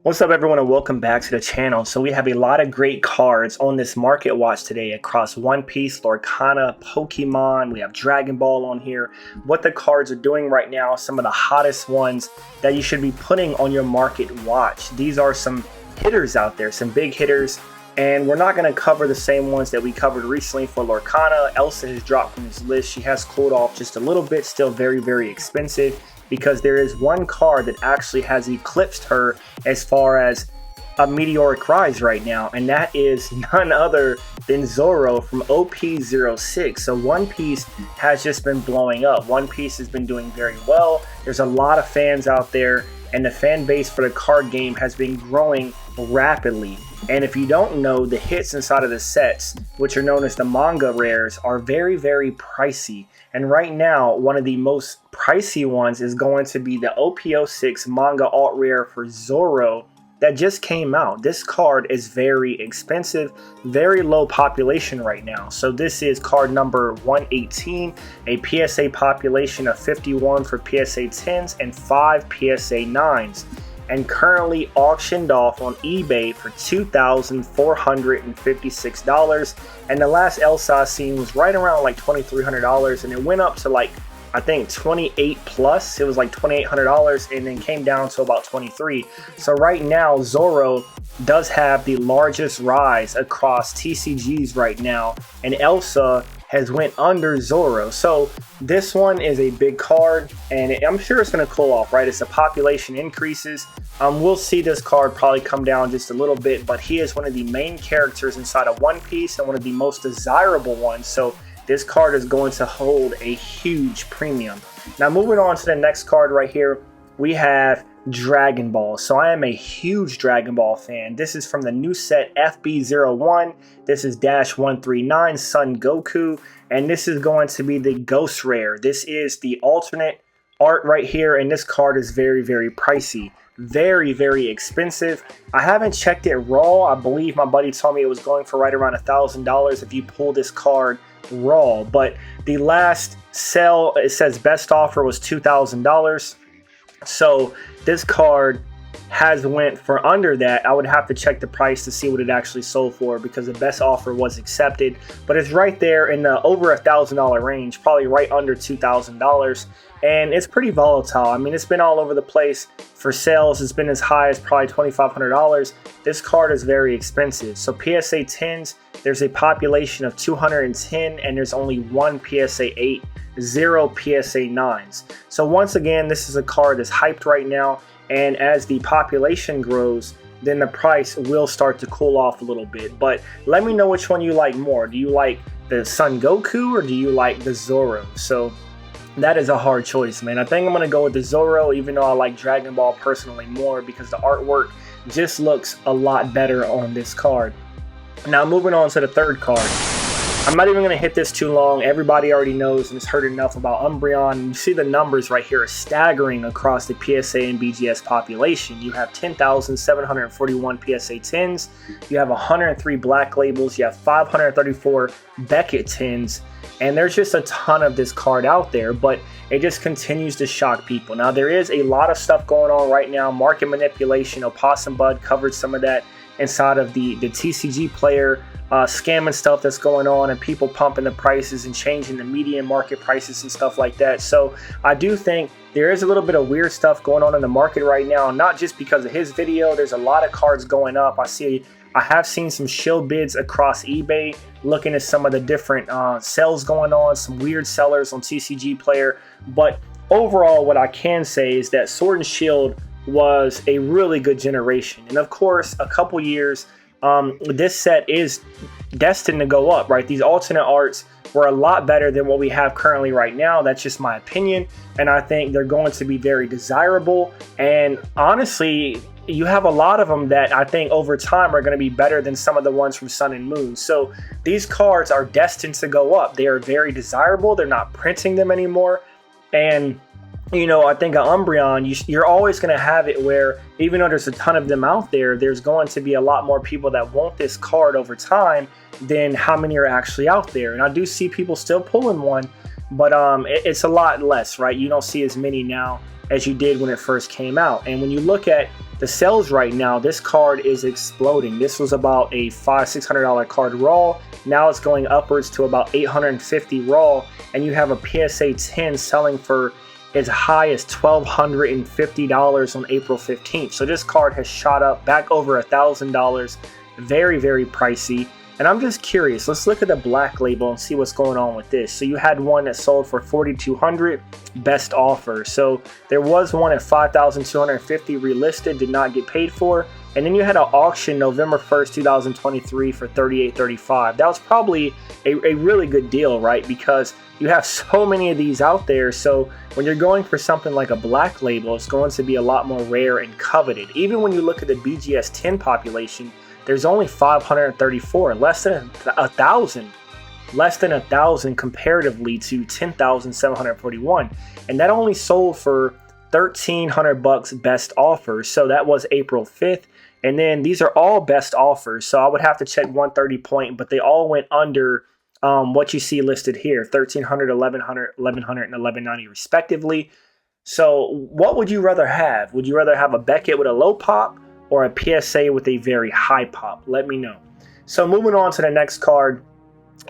What's up everyone and welcome back to the channel. So we have a lot of great cards on this market watch today across One Piece, Lorcana, Pokemon, we have Dragon Ball on here. What the cards are doing right now, some of the hottest ones that you should be putting on your market watch. These are some hitters out there, some big hitters, and we're not going to cover the same ones that we covered recently for Lorcana. Elsa has dropped from this list. She has cooled off just a little bit, still very expensive, because there is one card that actually has eclipsed her as far as a meteoric rise right now, and that is none other than Zoro from OP06. So One Piece has just been blowing up. One Piece has been doing very well. There's a lot of fans out there, and the fan base for the card game has been growing rapidly. And if you don't know, the hits inside of the sets, which are known as the manga rares, are very pricey. And right now, one of the most pricey ones is going to be the OP06 manga alt rare for Zoro that just came out. This card is very expensive, very low population right now. So this is card number 118, a PSA population of 51 for PSA 10s and 5 PSA 9s. And currently auctioned off on eBay for $2,456. And the last Elsa I seen was right around like $2,300, and it went up to like, I think 28 plus. It was like $2,800 and then came down to about 23. So right now Zoro does have the largest rise across TCGs right now, and Elsa has went under Zoro. So this one is a big card, and I'm sure it's going to cool off, right? As the population increases, we'll see this card probably come down just a little bit, but he is one of the main characters inside of One Piece and one of the most desirable ones. So this card is going to hold a huge premium. Now moving on to the next card right here, we have Dragon Ball. So I am a huge Dragon Ball fan. This is from the new set FB01. This is -139 Son Goku, and this is going to be the Ghost Rare. This is the alternate art right here, and this card is very pricey. Very expensive. I haven't checked it raw. I believe my buddy told me it was going for right around $1,000 if you pull this card raw, but the last sale, it says best offer was $2,000. So this card has went for under that. I would have to check the price to see what it actually sold for, because the best offer was accepted, but it's right there in the over $1,000 range, probably right under $2,000. And it's pretty volatile. I mean, it's been all over the place. For sales, it's been as high as probably $2,500. This card is very expensive. So PSA 10s, there's a population of 210, and there's only one PSA 8, 0 PSA 9s. So once again, this is a card that's hyped right now, and as the population grows, then the price will start to cool off a little bit. But let me know which one you like more. Do you like the Son Goku or do you like the Zoro? So that is a hard choice, man. I think I'm going to go with the Zoro, even though I like Dragon Ball personally more, because the artwork just looks a lot better on this card. Now moving on to the third card. I'm not even going to hit this too long. Everybody already knows and has heard enough about Umbreon. You see the numbers right here are staggering across the PSA and BGS population. You have 10,741 PSA 10s. You have 103 black labels. You have 534 Beckett 10s. And there's just a ton of this card out there, but it just continues to shock people. Now, there is a lot of stuff going on right now. Market manipulation. Opossum Bud covered some of that inside of the TCG player scamming stuff that's going on, and people pumping the prices and changing the median market prices and stuff like that. So I do think there is a little bit of weird stuff going on in the market right now, not just because of his video. There's a lot of cards going up. I have seen some shill bids across eBay looking at some of the different sales going on, some weird sellers on TCG player. But overall, what I can say is that Sword and Shield was a really good generation, and of course a couple years this set is destined to go up, right? These alternate arts were a lot better than what we have currently right now. That's just my opinion, and I think they're going to be very desirable. And honestly, you have a lot of them that I think over time are going to be better than some of the ones from Sun and Moon. So these cards are destined to go up. They are very desirable. They're not printing them anymore, and you know, I think an Umbreon, you're always going to have it where, even though there's a ton of them out there, there's going to be a lot more people that want this card over time than how many are actually out there. And I do see people still pulling one, but it's a lot less, right? You don't see as many now as you did when it first came out. And when you look at the sales right now, this card is exploding. This was about a $500-600 card raw. Now it's going upwards to about $850 raw, and you have a PSA 10 selling for as high as $1,250 on April 15th. So this card has shot up back over $1,000. Very, very pricey. And I'm just curious, let's look at the black label and see what's going on with this. So you had one that sold for $4,200, best offer. So there was one at $5,250 relisted, did not get paid for. And then you had an auction November 1st, 2023 for $38.35. That was probably a really good deal, right? Because you have so many of these out there. So when you're going for something like a black label, it's going to be a lot more rare and coveted. Even when you look at the BGS 10 population, there's only 534, less than 1,000. Less than 1,000 comparatively to 10,741. And that only sold for $1,300 best offer. So that was April 5th. And then these are all best offers. So I would have to check 130 point, but they all went under what you see listed here, 1,300, 1,100, 1,100, and 1,190 respectively. So what would you rather have? Would you rather have a Beckett with a low pop or a PSA with a very high pop? Let me know. So moving on to the next card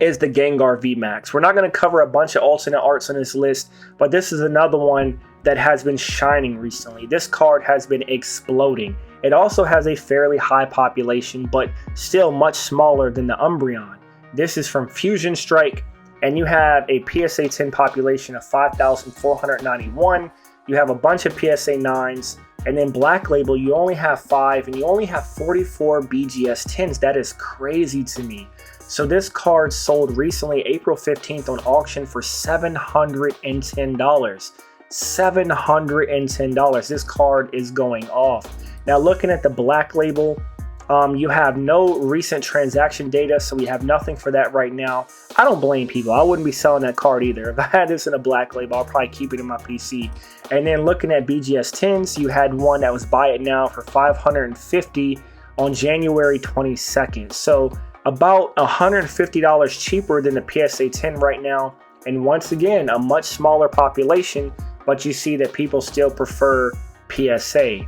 is the Gengar VMAX. We're not going to cover a bunch of alternate arts on this list, but this is another one that has been shining recently. This card has been exploding. It also has a fairly high population, but still much smaller than the Umbreon. This is from Fusion Strike, and you have a PSA 10 population of 5,491. You have a bunch of PSA 9s. And then black label, you only have 5, and you only have 44 BGS 10s. That is crazy to me. So this card sold recently, April 15th on auction for $710. $710. This card is going off. Now looking at the black label, you have no recent transaction data, so we have nothing for that right now. I don't blame people. I wouldn't be selling that card either. If I had this in a black label, I'll probably keep it in my PC. And then looking at BGS 10s, you had one that was buy it now for $550 on January 22nd. So about $150 cheaper than the PSA 10 right now. And once again, a much smaller population, but you see that people still prefer PSA.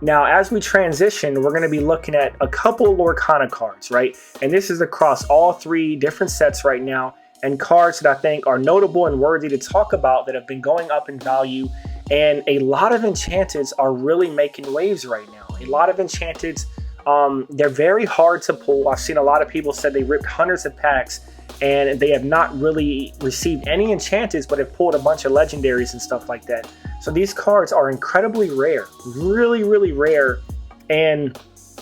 Now, as we transition, we're going to be looking at a couple Lorcana cards, right? And this is across all 3 different sets right now, and cards that I think are notable and worthy to talk about that have been going up in value. And a lot of Enchanteds are really making waves right now. A lot of Enchanteds, they're very hard to pull. I've seen a lot of people say they ripped hundreds of packs and they have not really received any Enchanteds, but have pulled a bunch of legendaries and stuff like that. So these cards are incredibly rare, really, really rare. And,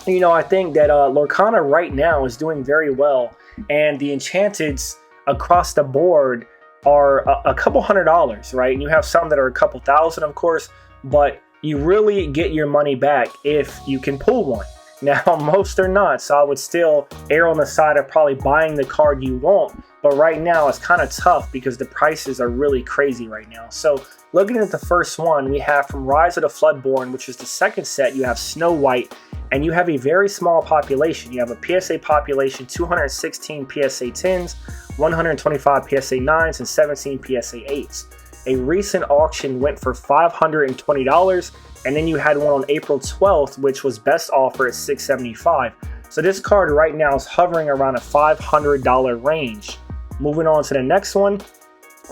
you know, I think that Lorcana right now is doing very well. And the Enchanteds across the board are a couple $100, right? And you have some that are a couple thousand, of course, but you really get your money back if you can pull one. Now, most are not, so I would still err on the side of probably buying the card you want. But right now, it's kind of tough because the prices are really crazy right now. So looking at the first one, we have from Rise of the Floodborn, which is the second set, you have Snow White, and you have a very small population. You have a PSA population, 216 PSA 10s, 125 PSA 9s, and 17 PSA 8s. A recent auction went for $520, and then you had one on April 12th, which was best offer at $675. So this card right now is hovering around a $500 range. Moving on to the next one,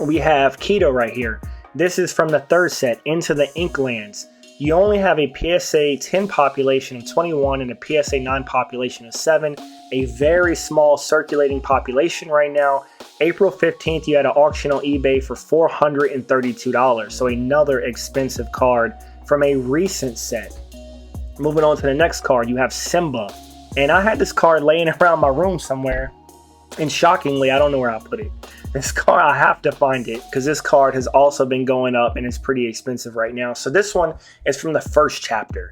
we have Keto right here. This is from the third set, Into the Inklands. You only have a PSA 10 population of 21 and a PSA 9 population of 7. A very small circulating population right now. April 15th, you had an auction on eBay for $432. So another expensive card from a recent set. Moving on to the next card, you have Simba. And I had this card laying around my room somewhere. And shockingly, I don't know where I put it. This card, I have to find it because this card has also been going up and it's pretty expensive right now. So this one is from the first chapter.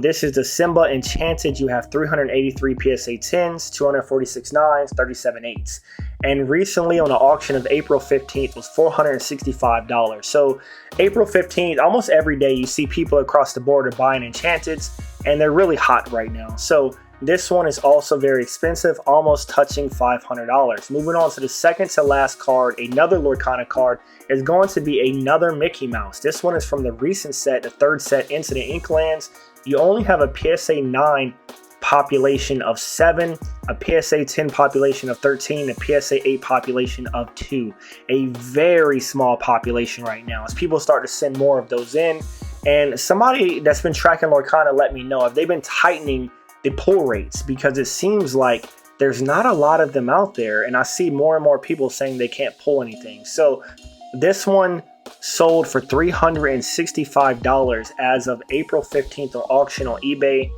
This is the Simba Enchanted. You have 383 PSA 10s, 246 9s, 37 8s. And recently on the auction of April 15th was $465. So April 15th, almost every day you see people across the board are buying Enchanteds. and they're really hot right now. So this one is also very expensive, almost touching $500. Moving on to the second to last card, another Lorcana card, is going to be another Mickey Mouse. This one is from the recent set, the third set into the Inklands. You only have a PSA 9 population of 7, a PSA 10 population of 13, a PSA 8 population of 2. A very small population right now as people start to send more of those in. And somebody that's been tracking Lorcana let me know if they've been tightening the pull rates, because it seems like there's not a lot of them out there, and I see more and more people saying they can't pull anything. So this one sold for $365 as of April 15th on auction on eBay.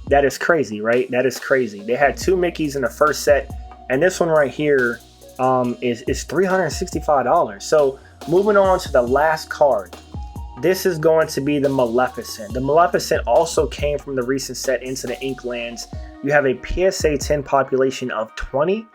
That is crazy, right? That is crazy. They had 2 Mickeys in the first set, and this one right here is $365. So moving on to the last card. This is going to be the Maleficent. The Maleficent also came from the recent set into the Inklands. You have a PSA 10 population of 20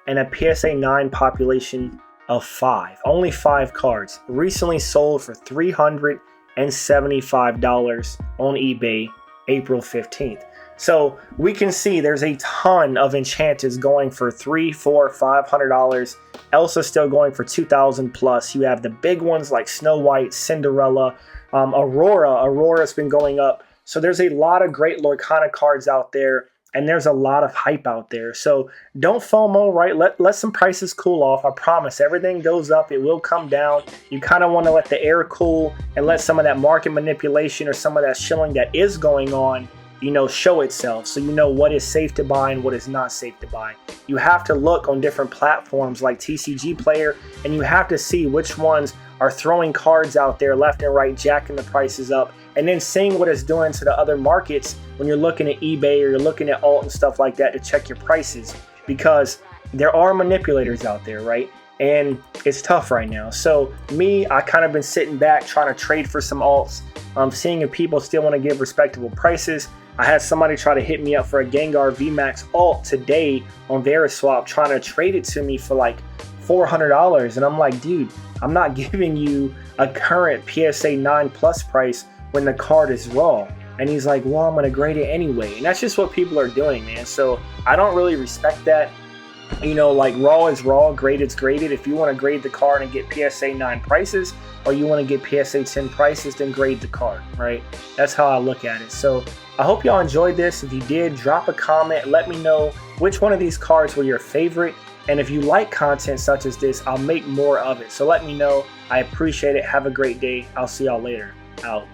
and a PSA 9 population of 5. Only 5 cards. Recently sold for $375 on eBay, April 15th. So we can see there's a ton of Enchanteds going for $300, $400, $500. Elsa's still going for $2,000 plus. You have the big ones like Snow White, Cinderella, Aurora. Aurora's been going up. So there's a lot of great Lorcana cards out there, and there's a lot of hype out there. So don't FOMO, right? Let some prices cool off. I promise everything goes up. It will come down. You kind of want to let the air cool and let some of that market manipulation or some of that shilling that is going on, you know, show itself, so you know what is safe to buy and what is not safe to buy. You have to look on different platforms like TCG Player, and you have to see which ones are throwing cards out there left and right, jacking the prices up, and then seeing what it's doing to the other markets when you're looking at eBay or you're looking at alt and stuff like that to check your prices, because there are manipulators out there, right? And it's tough right now. So I kind of been sitting back trying to trade for some alts, seeing if people still want to give respectable prices. I had somebody try to hit me up for a Gengar VMAX alt today on Veriswap, trying to trade it to me for like $400. And I'm like, dude, I'm not giving you a current PSA 9 plus price when the card is raw. And he's like, well, I'm going to grade it anyway. And that's just what people are doing, man. So I don't really respect that. You know, like raw is raw, graded's graded. If you want to grade the card and get PSA 9 prices, or you want to get PSA 10 prices, then grade the card, right? That's how I look at it. So I hope y'all enjoyed this. If you did, drop a comment. Let me know which one of these cards were your favorite. And if you like content such as this, I'll make more of it. So let me know. I appreciate it. Have a great day. I'll see y'all later. Out.